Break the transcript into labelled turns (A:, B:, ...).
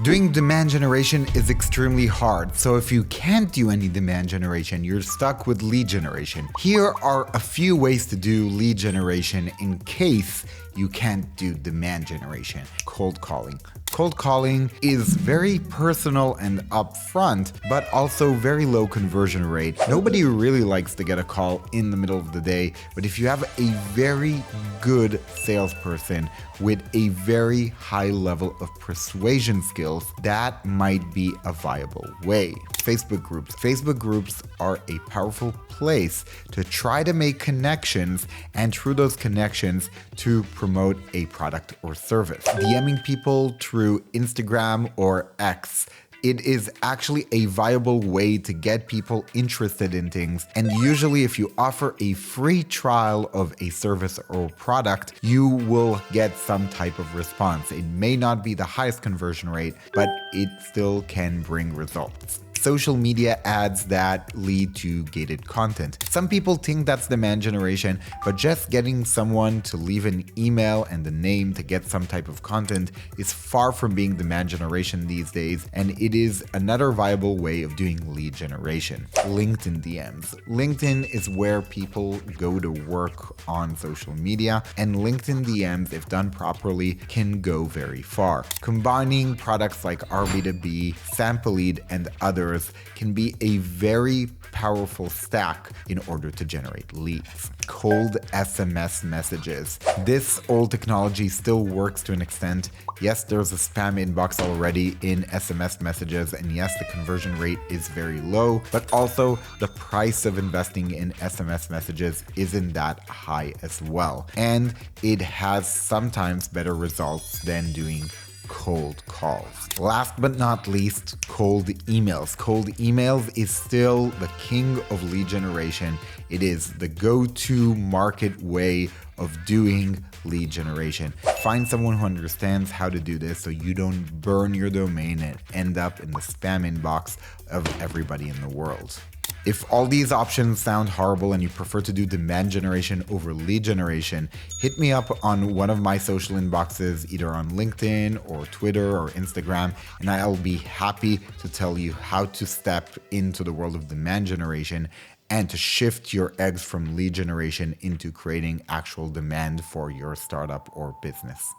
A: Doing demand generation is extremely hard, so if you can't do any demand generation, you're stuck with lead generation. Here are a few ways to do lead generation in case you can't do demand generation. Cold calling. Cold calling is very personal and upfront, but also very low conversion rate. Nobody really likes to get a call in the middle of the day, but if you have a very good salesperson with a very high level of persuasion skills, that might be a viable way. Facebook groups. Facebook groups are a powerful place to try to make connections and through those connections to promote a product or service. DMing people through Instagram or X. It is actually a viable way to get people interested in things. And usually if you offer a free trial of a service or product, you will get some type of response. It may not be the highest conversion rate, but it still can bring results. Social media ads that lead to gated content. Some people think that's demand generation, but just getting someone to leave an email and the name to get some type of content is far from being demand generation these days, and it is another viable way of doing lead generation. LinkedIn DMs. LinkedIn is where people go to work on social media, and LinkedIn DMs, if done properly, can go very far. Combining products like RB2B, Sample-Lead, and others can be a very powerful stack in order to generate leads. Cold SMS messages. This old technology still works to an extent. Yes, there's a spam inbox already in SMS messages, and yes, the conversion rate is very low, but also the price of investing in SMS messages isn't that high as well. And it has sometimes better results than doing cold calls. Last but not least, cold emails. Cold emails is still the king of lead generation. It is the go-to market way of doing lead generation. Find someone who understands how to do this so you don't burn your domain and end up in the spam inbox of everybody in the world. If all these options sound horrible and you prefer to do demand generation over lead generation, hit me up on one of my social inboxes, either on LinkedIn or Twitter or Instagram, and I'll be happy to tell you how to step into the world of demand generation and to shift your eggs from lead generation into creating actual demand for your startup or business.